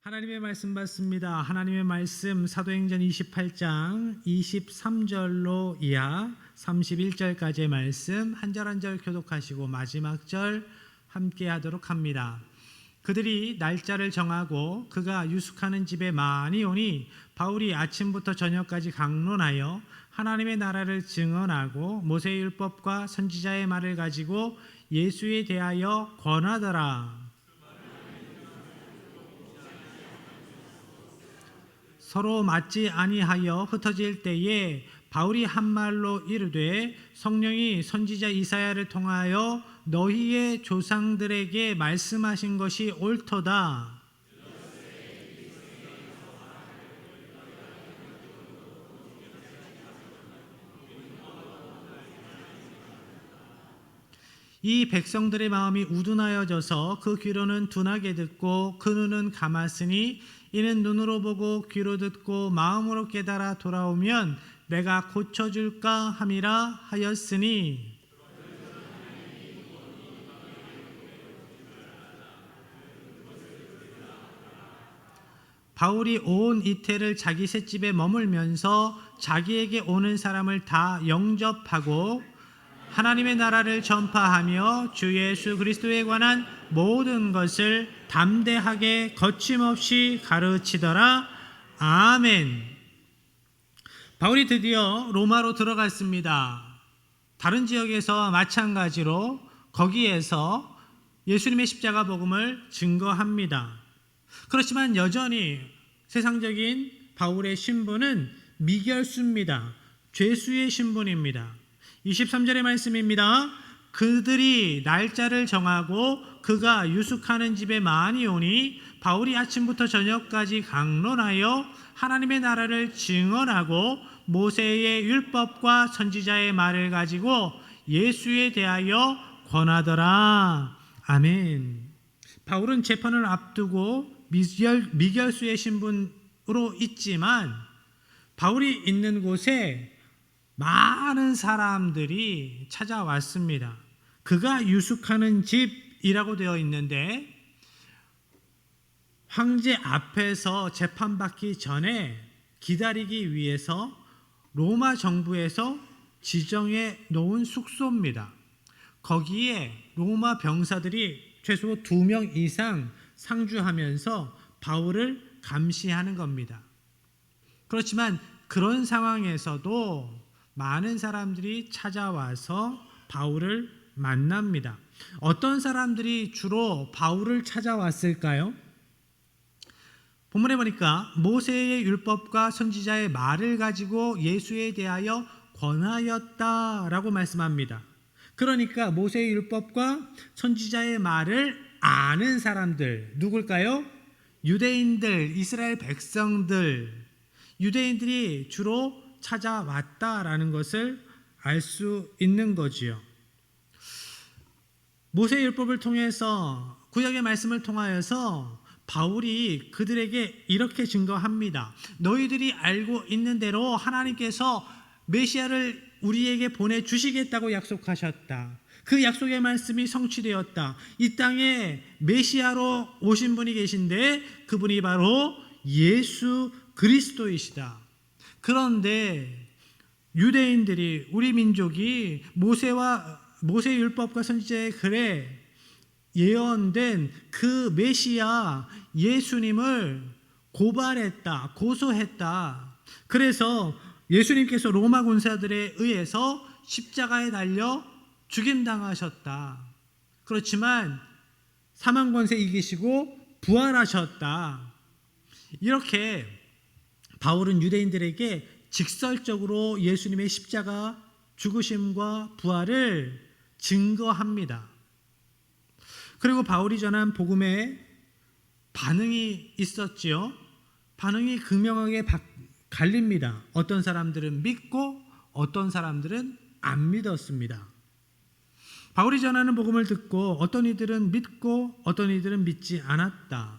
하나님의 말씀 받습니다. 하나님의 말씀 사도행전 28장 23절로 이하 31절까지의 말씀 한 절 한 절 교독하시고 마지막 절 함께 하도록 합니다. 그들이 날짜를 정하고 그가 유숙하는 집에 많이 오니 바울이 아침부터 저녁까지 강론하여 하나님의 나라를 증언하고 모세의 율법과 선지자의 말을 가지고 예수에 대하여 권하더라. 서로 맞지 아니하여 흩어질 때에 바울이 한 말로 이르되 성령이 선지자 이사야를 통하여 너희의 조상들에게 말씀하신 것이 옳도다. 이 백성들의 마음이 우둔하여져서 그 귀로는 둔하게 듣고 그 눈은 감았으니 이는 눈으로 보고 귀로 듣고 마음으로 깨달아 돌아오면 내가 고쳐줄까 함이라 하였으니 바울이 온 이태를 자기 셋집에 머물면서 자기에게 오는 사람을 다 영접하고 하나님의 나라를 전파하며 주 예수 그리스도에 관한 모든 것을 담대하게 거침없이 가르치더라. 아멘. 바울이 드디어 로마로 들어갔습니다. 다른 지역에서 마찬가지로 거기에서 예수님의 십자가 복음을 증거합니다. 그렇지만 여전히 세상적인 바울의 신분은 미결수입니다. 죄수의 신분입니다. 23절의 말씀입니다. 그들이 날짜를 정하고 그가 유숙하는 집에 많이 오니 바울이 아침부터 저녁까지 강론하여 하나님의 나라를 증언하고 모세의 율법과 선지자의 말을 가지고 예수에 대하여 권하더라. 아멘. 바울은 재판을 앞두고 미결수의 신분으로 있지만 바울이 있는 곳에 많은 사람들이 찾아왔습니다. 그가 유숙하는 집이라고 되어 있는데 황제 앞에서 재판받기 전에 기다리기 위해서 로마 정부에서 지정해 놓은 숙소입니다. 거기에 로마 병사들이 최소 2명 이상 상주하면서 바울을 감시하는 겁니다. 그렇지만 그런 상황에서도 많은 사람들이 찾아와서 바울을 만납니다. 어떤 사람들이 주로 바울을 찾아왔을까요? 본문에 보니까 모세의 율법과 선지자의 말을 가지고 예수에 대하여 권하였다라고 말씀합니다. 그러니까 모세의 율법과 선지자의 말을 아는 사람들 누굴까요? 유대인들, 이스라엘 백성들, 유대인들이 주로 찾아왔다라는 것을 알 수 있는 거지요. 모세의 율법을 통해서 구약의 말씀을 통하여서 바울이 그들에게 이렇게 증거합니다. 너희들이 알고 있는 대로 하나님께서 메시아를 우리에게 보내주시겠다고 약속하셨다. 그 약속의 말씀이 성취되었다. 이 땅에 메시아로 오신 분이 계신데 그분이 바로 예수 그리스도이시다. 그런데 유대인들이 우리 민족이 모세의 율법과 선지자의 글에 예언된 그 메시아 예수님을 고발했다, 고소했다. 그래서 예수님께서 로마 군사들에 의해서 십자가에 달려 죽임당하셨다. 그렇지만 사망 권세 이기시고 부활하셨다. 이렇게 바울은 유대인들에게 직설적으로 예수님의 십자가 죽으심과 부활을 증거합니다. 그리고 바울이 전한 복음에 반응이 있었지요. 반응이 극명하게 갈립니다. 어떤 사람들은 믿고 어떤 사람들은 안 믿었습니다. 바울이 전하는 복음을 듣고 어떤 이들은 믿고 어떤 이들은 믿지 않았다.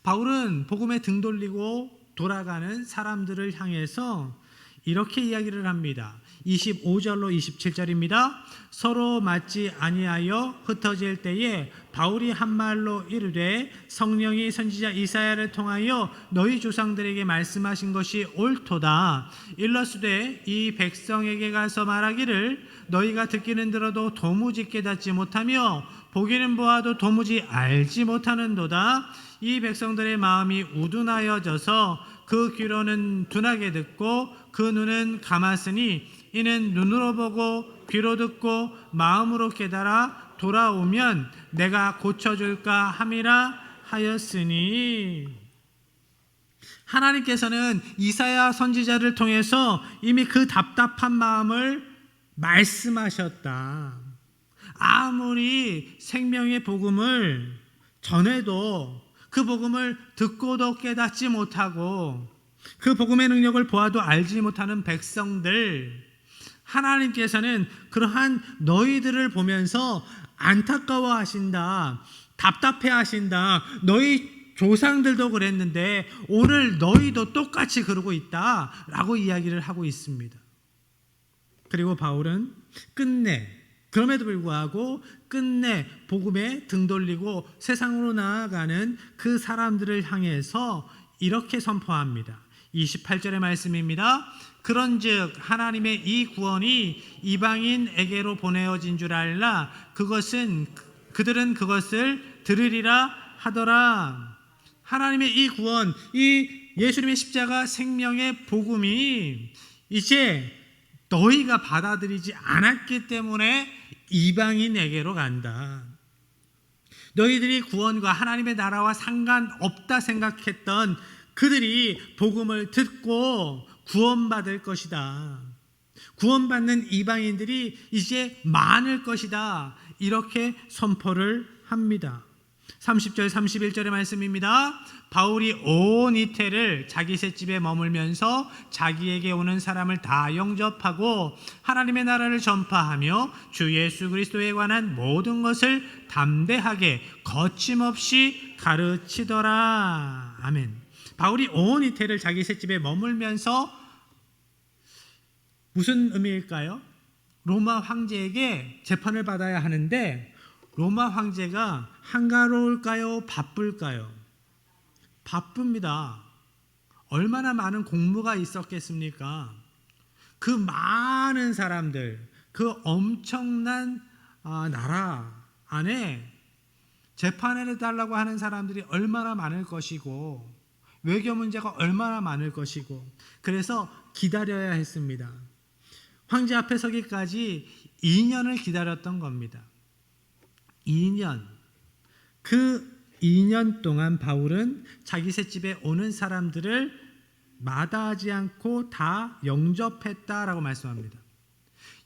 바울은 복음에 등 돌리고 돌아가는 사람들을 향해서 이렇게 이야기를 합니다. 25절로 27절입니다. 서로 맞지 아니하여 흩어질 때에 바울이 한 말로 이르되 성령이 선지자 이사야를 통하여 너희 조상들에게 말씀하신 것이 옳도다. 일러스되 이 백성에게 가서 말하기를 너희가 듣기는 들어도 도무지 깨닫지 못하며 보기는 보아도 도무지 알지 못하는도다. 이 백성들의 마음이 우둔하여져서 그 귀로는 둔하게 듣고 그 눈은 감았으니 이는 눈으로 보고 귀로 듣고 마음으로 깨달아 돌아오면 내가 고쳐줄까 함이라 하였으니. 하나님께서는 이사야 선지자를 통해서 이미 그 답답한 마음을 말씀하셨다. 아무리 생명의 복음을 전해도 그 복음을 듣고도 깨닫지 못하고 그 복음의 능력을 보아도 알지 못하는 백성들, 하나님께서는 그러한 너희들을 보면서 안타까워하신다, 답답해하신다. 너희 조상들도 그랬는데 오늘 너희도 똑같이 그러고 있다라고 이야기를 하고 있습니다. 그리고 바울은 그럼에도 불구하고 끝내 복음에 등 돌리고 세상으로 나아가는 그 사람들을 향해서 이렇게 선포합니다. 28절의 말씀입니다. 그런즉 하나님의 이 구원이 이방인에게로 보내어진 줄 알라. 그들은 그것을 들으리라 하더라. 하나님의 이 구원, 이 예수님의 십자가 생명의 복음이 이제 너희가 받아들이지 않았기 때문에 이방인에게로 간다. 너희들이 구원과 하나님의 나라와 상관없다 생각했던 그들이 복음을 듣고 구원받을 것이다. 구원받는 이방인들이 이제 많을 것이다. 이렇게 선포를 합니다. 30절 31절의 말씀입니다. 바울이 온 이태를 자기 셋집에 머물면서 자기에게 오는 사람을 다 영접하고 하나님의 나라를 전파하며 주 예수 그리스도에 관한 모든 것을 담대하게 거침없이 가르치더라. 아멘. 바울이 온 이태를 자기 셋집에 머물면서 무슨 의미일까요? 로마 황제에게 재판을 받아야 하는데 로마 황제가 한가로울까요? 바쁠까요? 바쁩니다. 얼마나 많은 공무가 있었겠습니까? 그 많은 사람들, 그 엄청난 나라 안에 재판을 해달라고 하는 사람들이 얼마나 많을 것이고 외교 문제가 얼마나 많을 것이고 그래서 기다려야 했습니다. 황제 앞에 서기까지 2년을 기다렸던 겁니다. 2년. 그 2년 동안 바울은 자기 셋집에 오는 사람들을 마다하지 않고 다 영접했다라고 말씀합니다.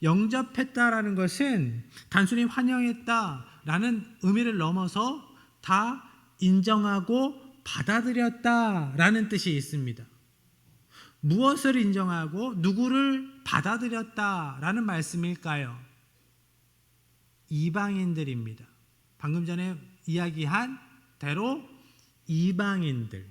영접했다라는 것은 단순히 환영했다라는 의미를 넘어서 다 인정하고 받아들였다라는 뜻이 있습니다. 무엇을 인정하고 누구를 받아들였다라는 말씀일까요? 이방인들입니다. 방금 전에 이야기한 대로 이방인들,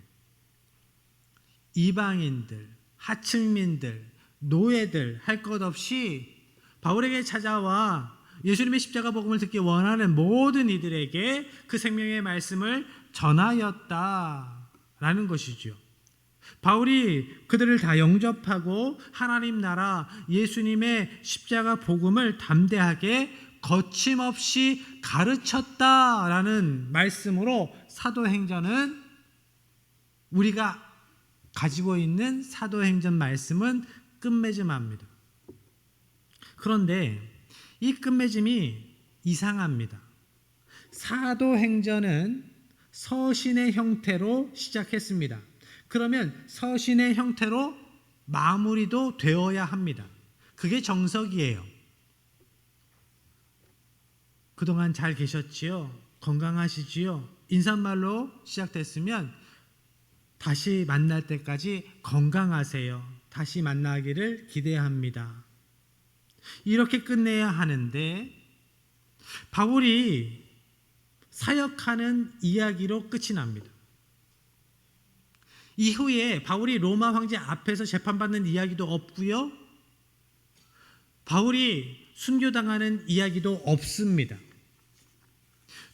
하층민들, 노예들 할 것 없이 바울에게 찾아와 예수님의 십자가 복음을 듣기 원하는 모든 이들에게 그 생명의 말씀을 전하였다라는 것이죠. 바울이 그들을 다 영접하고 하나님 나라 예수님의 십자가 복음을 담대하게 거침없이 가르쳤다라는 말씀으로 사도행전은 우리가 가지고 있는 사도행전 말씀은 끝맺음합니다. 그런데 이 끝맺음이 이상합니다. 사도행전은 서신의 형태로 시작했습니다. 그러면 서신의 형태로 마무리도 되어야 합니다. 그게 정석이에요. 그동안 잘 계셨지요? 건강하시지요? 인사말로 시작됐으면 다시 만날 때까지 건강하세요. 다시 만나기를 기대합니다. 이렇게 끝내야 하는데 바울이 사역하는 이야기로 끝이 납니다. 이후에 바울이 로마 황제 앞에서 재판받는 이야기도 없고요. 바울이 순교당하는 이야기도 없습니다.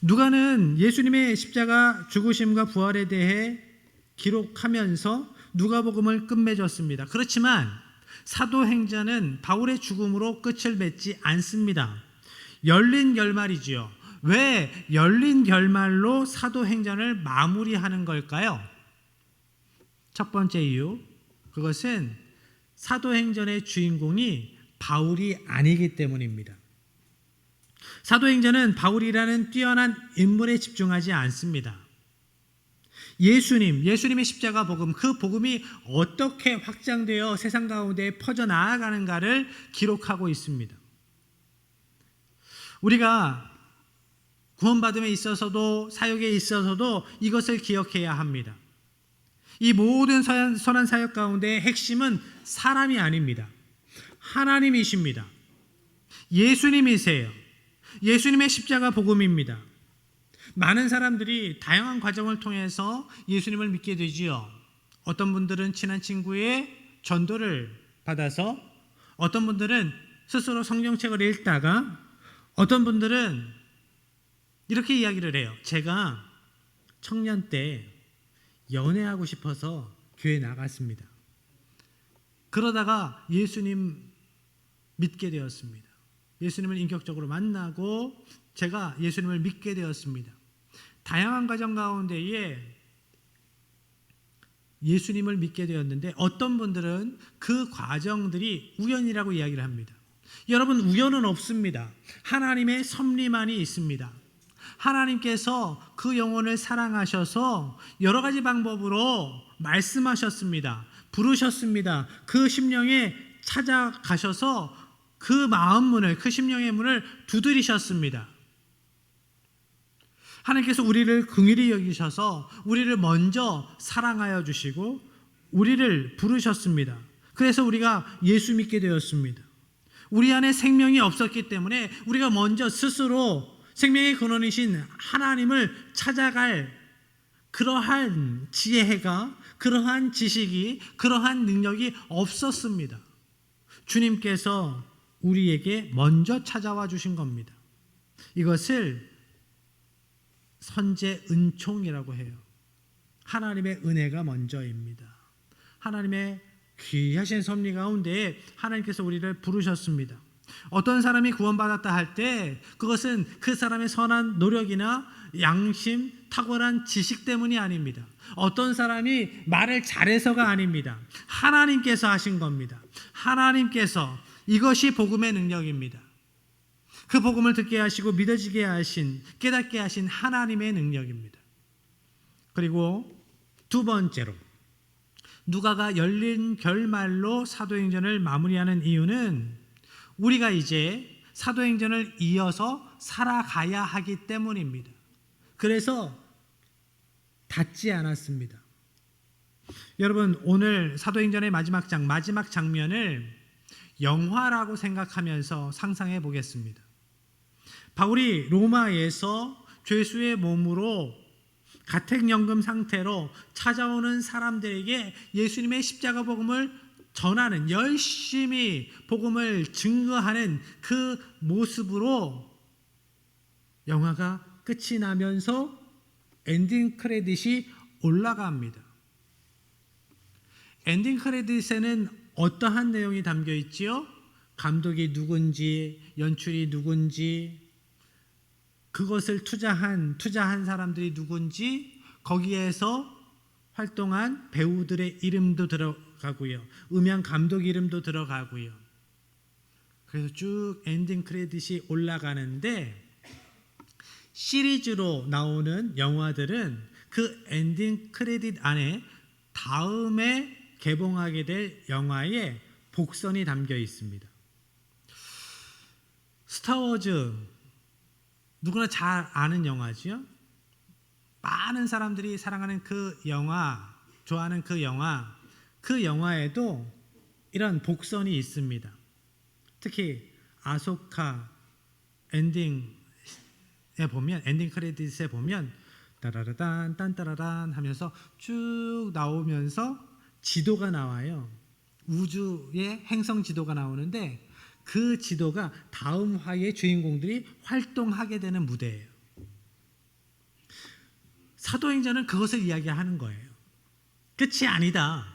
누가는 예수님의 십자가 죽으심과 부활에 대해 기록하면서 누가복음을 끝맺었습니다. 그렇지만 사도행전은 바울의 죽음으로 끝을 맺지 않습니다. 열린 결말이지요. 왜 열린 결말로 사도행전을 마무리하는 걸까요? 첫 번째 이유, 그것은 사도행전의 주인공이 바울이 아니기 때문입니다. 사도행전은 바울이라는 뛰어난 인물에 집중하지 않습니다. 예수님의 십자가 복음, 그 복음이 어떻게 확장되어 세상 가운데 퍼져나가는가를 기록하고 있습니다. 우리가 구원받음에 있어서도 사역에 있어서도 이것을 기억해야 합니다. 이 모든 선한 사역 가운데 핵심은 사람이 아닙니다. 하나님이십니다. 예수님이세요. 예수님의 십자가 복음입니다. 많은 사람들이 다양한 과정을 통해서 예수님을 믿게 되지요. 어떤 분들은 친한 친구의 전도를 받아서, 어떤 분들은 스스로 성경책을 읽다가, 어떤 분들은 이렇게 이야기를 해요. 제가 청년 때 연애하고 싶어서 교회 나갔습니다. 그러다가 예수님 믿게 되었습니다. 예수님을 인격적으로 만나고 제가 예수님을 믿게 되었습니다. 다양한 과정 가운데에 예수님을 믿게 되었는데 어떤 분들은 그 과정들이 우연이라고 이야기를 합니다. 여러분, 우연은 없습니다. 하나님의 섭리만이 있습니다. 하나님께서 그 영혼을 사랑하셔서 여러 가지 방법으로 말씀하셨습니다. 부르셨습니다. 그 심령에 찾아가셔서 그 마음 문을, 그 심령의 문을 두드리셨습니다. 하나님께서 우리를 긍휼히 여기셔서 우리를 먼저 사랑하여 주시고 우리를 부르셨습니다. 그래서 우리가 예수 믿게 되었습니다. 우리 안에 생명이 없었기 때문에 우리가 먼저 스스로 생명의 근원이신 하나님을 찾아갈 그러한 지혜가, 그러한 지식이, 그러한 능력이 없었습니다. 주님께서 우리에게 먼저 찾아와 주신 겁니다. 이것을 선제 은총이라고 해요. 하나님의 은혜가 먼저입니다. 하나님의 귀하신 섭리 가운데 하나님께서 우리를 부르셨습니다. 어떤 사람이 구원받았다 할 때 그것은 그 사람의 선한 노력이나 양심, 탁월한 지식 때문이 아닙니다. 어떤 사람이 말을 잘해서가 아닙니다. 하나님께서 하신 겁니다. 하나님께서, 이것이 복음의 능력입니다. 그 복음을 듣게 하시고 믿어지게 하신, 깨닫게 하신 하나님의 능력입니다. 그리고 두 번째로, 누가가 열린 결말로 사도행전을 마무리하는 이유는 우리가 이제 사도행전을 이어서 살아가야 하기 때문입니다. 그래서 닫지 않았습니다. 여러분, 오늘 사도행전의 마지막 장면을 영화라고 생각하면서 상상해 보겠습니다. 바울이 로마에서 죄수의 몸으로 가택연금 상태로 찾아오는 사람들에게 예수님의 십자가 복음을 전하는, 열심히 복음을 증거하는 그 모습으로 영화가 끝이 나면서 엔딩 크레딧이 올라갑니다. 엔딩 크레딧에는 어떠한 내용이 담겨 있지요? 감독이 누군지, 연출이 누군지, 그것을 투자한 사람들이 누군지, 거기에서 활동한 배우들의 이름도 들어가고요, 음향 감독 이름도 들어가고요. 그래서 쭉 엔딩 크레딧이 올라가는데, 시리즈로 나오는 영화들은 그 엔딩 크레딧 안에 다음에 개봉하게 될 영화에 복선이 담겨 있습니다. 스타워즈, 누구나 잘 아는 영화지요. 많은 사람들이 사랑하는 그 영화, 좋아하는 그 영화에도 이런 복선이 있습니다. 특히 아소카 엔딩에 보면, 엔딩 크레딧에 보면 따라라단 딴따라란 하면서 쭉 나오면서 지도가 나와요. 우주의 행성 지도가 나오는데 그 지도가 다음 화의 주인공들이 활동하게 되는 무대예요. 사도행전은 그것을 이야기하는 거예요. 끝이 아니다.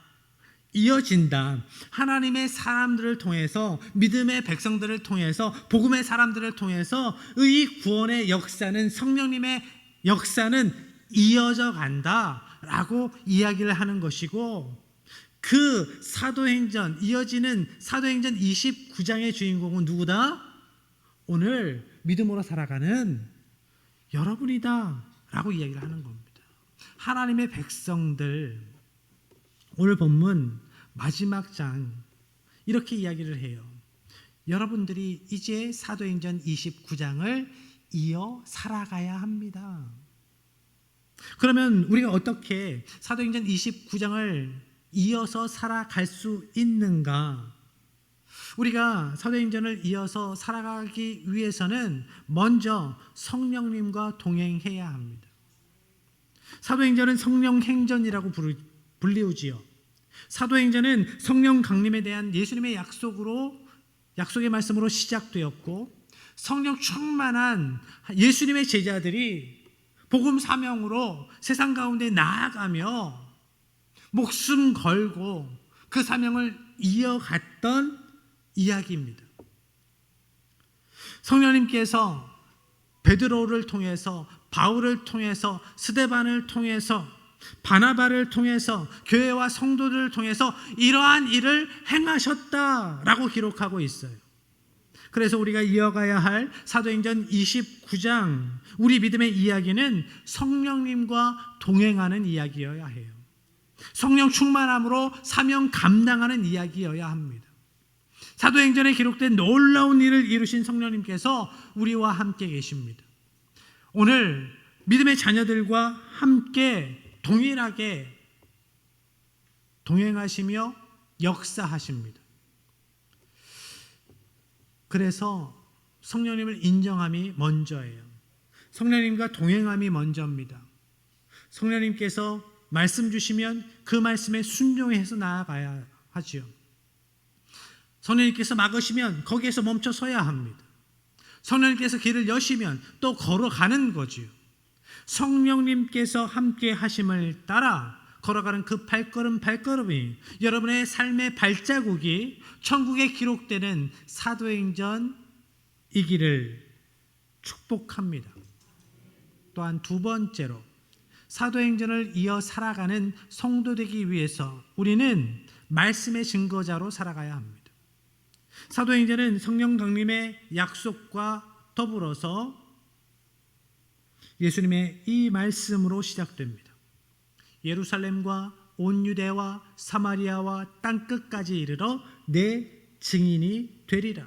이어진다. 하나님의 사람들을 통해서, 믿음의 백성들을 통해서, 복음의 사람들을 통해서 이 구원의 역사는, 성령님의 역사는 이어져 간다라고 이야기를 하는 것이고, 그 사도행전, 이어지는 사도행전 29장의 주인공은 누구다? 오늘 믿음으로 살아가는 여러분이다 라고 이야기를 하는 겁니다. 하나님의 백성들, 오늘 본문 마지막 장 이렇게 이야기를 해요. 여러분들이 이제 사도행전 29장을 이어 살아가야 합니다. 그러면 우리가 어떻게 사도행전 29장을 이어서 살아갈 수 있는가? 우리가 사도행전을 이어서 살아가기 위해서는 먼저 성령님과 동행해야 합니다. 사도행전은 성령행전이라고 불리우지요. 사도행전은 성령 강림에 대한 예수님의 약속의 말씀으로 시작되었고, 성령 충만한 예수님의 제자들이 복음 사명으로 세상 가운데 나아가며 목숨 걸고 그 사명을 이어갔던 이야기입니다. 성령님께서 베드로를 통해서, 바울을 통해서, 스데반을 통해서, 바나바를 통해서, 교회와 성도들을 통해서 이러한 일을 행하셨다라고 기록하고 있어요. 그래서 우리가 이어가야 할 사도행전 29장, 우리 믿음의 이야기는 성령님과 동행하는 이야기여야 해요. 성령 충만함으로 사명 감당하는 이야기여야 합니다. 사도행전에 기록된 놀라운 일을 이루신 성령님께서 우리와 함께 계십니다. 오늘 믿음의 자녀들과 함께 동일하게 동행하시며 역사하십니다. 그래서 성령님을 인정함이 먼저예요. 성령님과 동행함이 먼저입니다. 성령님께서 말씀 주시면 그 말씀에 순종해서 나아가야 하지요. 성령님께서 막으시면 거기에서 멈춰 서야 합니다. 성령님께서 길을 여시면 또 걸어가는 거지요. 성령님께서 함께 하심을 따라 걸어가는 그 발걸음이 여러분의 삶의 발자국이 천국에 기록되는 사도행전이기를 축복합니다. 또한 두 번째로 사도행전을 이어 살아가는 성도 되기 위해서 우리는 말씀의 증거자로 살아가야 합니다. 사도행전은 성령 강림의 약속과 더불어서 예수님의 이 말씀으로 시작됩니다. 예루살렘과 온 유대와 사마리아와 땅끝까지 이르러 내 증인이 되리라.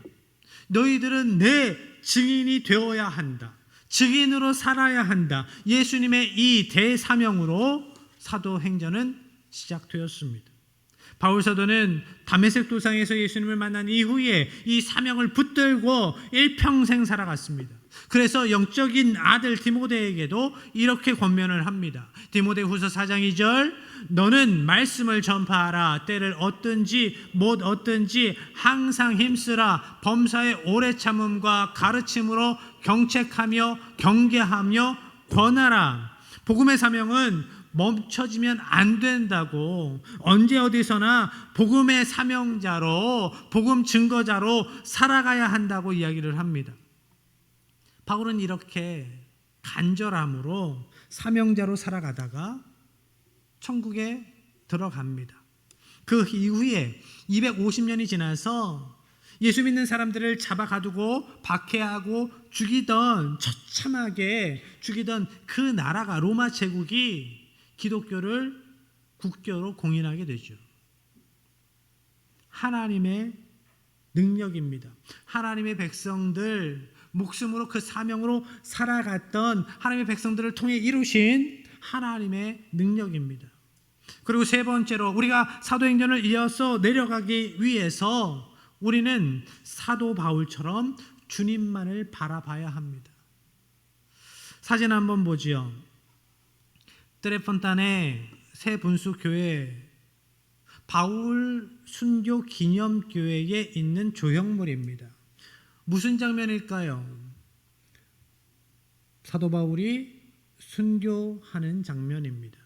너희들은 내 증인이 되어야 한다. 증인으로 살아야 한다. 예수님의 이 대사명으로 사도행전은 시작되었습니다. 바울 사도는 다메섹 도상에서 예수님을 만난 이후에 이 사명을 붙들고 일평생 살아갔습니다. 그래서 영적인 아들 디모데에게도 이렇게 권면을 합니다. 디모데후서 4장 2절, 너는 말씀을 전파하라. 때를 얻든지 못 얻든지 항상 힘쓰라. 범사의 오래 참음과 가르침으로 경책하며 경계하며 권하라. 복음의 사명은 멈춰지면 안 된다고, 언제 어디서나 복음의 사명자로, 복음 증거자로 살아가야 한다고 이야기를 합니다. 바울은 이렇게 간절함으로 사명자로 살아가다가 천국에 들어갑니다. 그 이후에 250년이 지나서 예수 믿는 사람들을 잡아가두고 박해하고 죽이던, 처참하게 죽이던 그 나라가, 로마 제국이 기독교를 국교로 공인하게 되죠. 하나님의 능력입니다. 하나님의 백성들, 목숨으로 그 사명으로 살아갔던 하나님의 백성들을 통해 이루신 하나님의 능력입니다. 그리고 세 번째로 우리가 사도행전을 이어서 내려가기 위해서 우리는 사도 바울처럼 주님만을 바라봐야 합니다. 사진 한번 보지요. 트레폰탄의 새 분수 교회, 바울 순교 기념교회에 있는 조형물입니다. 무슨 장면일까요? 사도 바울이 순교하는 장면입니다.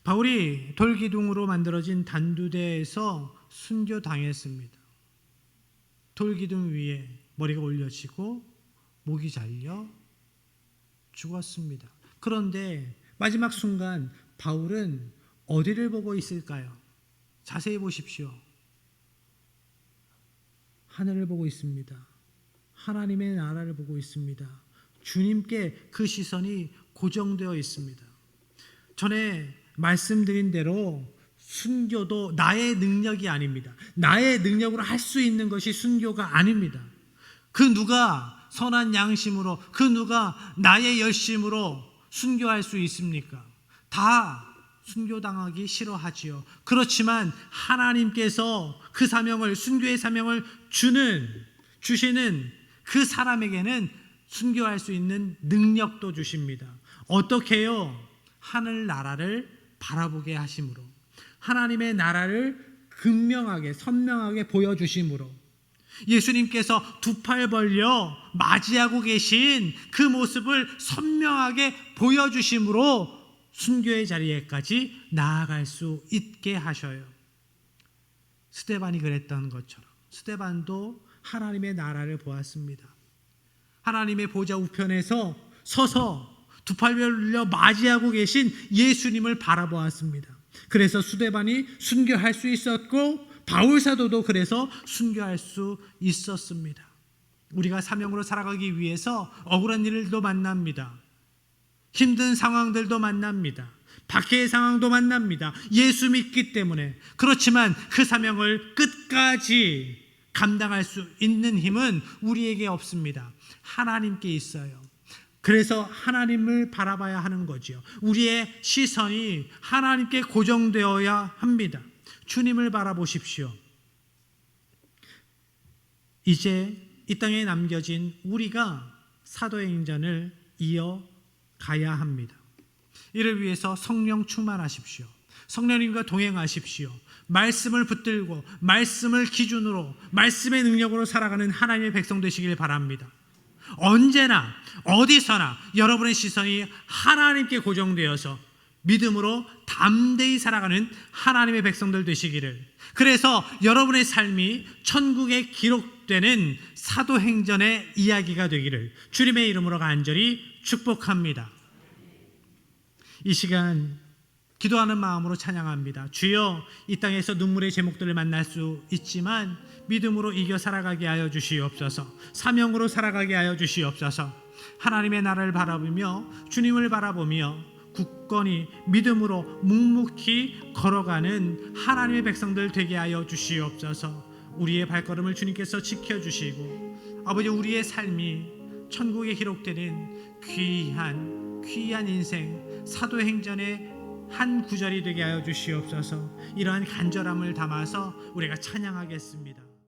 바울이 돌기둥으로 만들어진 단두대에서 순교당했습니다. 돌기둥 위에 머리가 올려지고 목이 잘려 죽었습니다. 그런데 마지막 순간 바울은 어디를 보고 있을까요? 자세히 보십시오. 하늘을 보고 있습니다. 하나님의 나라를 보고 있습니다. 주님께 그 시선이 고정되어 있습니다. 전에 말씀드린 대로 순교도 나의 능력이 아닙니다. 나의 능력으로 할 수 있는 것이 순교가 아닙니다. 그 누가 선한 양심으로, 그 누가 나의 열심으로 순교할 수 있습니까? 다 순교당하기 싫어하지요. 그렇지만 하나님께서 그 사명을, 순교의 사명을 주시는 그 사람에게는 순교할 수 있는 능력도 주십니다. 어떻게요? 하늘나라를 바라보게 하심으로, 하나님의 나라를 극명하게 선명하게 보여주심으로, 예수님께서 두 팔 벌려 맞이하고 계신 그 모습을 선명하게 보여주심으로 순교의 자리에까지 나아갈 수 있게 하셔요. 스데반이 그랬던 것처럼 스데반도 하나님의 나라를 보았습니다. 하나님의 보좌 우편에서 서서 두 팔 벌려 맞이하고 계신 예수님을 바라보았습니다. 그래서 스데반이 순교할 수 있었고 바울 사도도 그래서 순교할 수 있었습니다. 우리가 사명으로 살아가기 위해서 억울한 일도 만납니다. 힘든 상황들도 만납니다. 박해의 상황도 만납니다. 예수 믿기 때문에. 그렇지만 그 사명을 끝까지 감당할 수 있는 힘은 우리에게 없습니다. 하나님께 있어요. 그래서 하나님을 바라봐야 하는 거지요. 우리의 시선이 하나님께 고정되어야 합니다. 주님을 바라보십시오. 이제 이 땅에 남겨진 우리가 사도행전을 이어가야 합니다. 이를 위해서 성령 충만하십시오. 성령님과 동행하십시오. 말씀을 붙들고 말씀을 기준으로, 말씀의 능력으로 살아가는 하나님의 백성 되시길 바랍니다. 언제나 어디서나 여러분의 시선이 하나님께 고정되어서 믿음으로 담대히 살아가는 하나님의 백성들 되시기를, 그래서 여러분의 삶이 천국에 기록되는 사도행전의 이야기가 되기를 주님의 이름으로 간절히 축복합니다. 이 시간 기도하는 마음으로 찬양합니다. 주여, 이 땅에서 눈물의 제목들을 만날 수 있지만 믿음으로 이겨 살아가게 하여 주시옵소서. 사명으로 살아가게 하여 주시옵소서. 하나님의 나라를 바라보며 주님을 바라보며 굳건히 믿음으로 묵묵히 걸어가는 하나님의 백성들 되게 하여 주시옵소서. 우리의 발걸음을 주님께서 지켜주시고 아버지, 우리의 삶이 천국에 기록되는 귀한 인생, 사도행전의 한 구절이 되게 하여 주시옵소서. 이러한 간절함을 담아서 우리가 찬양하겠습니다.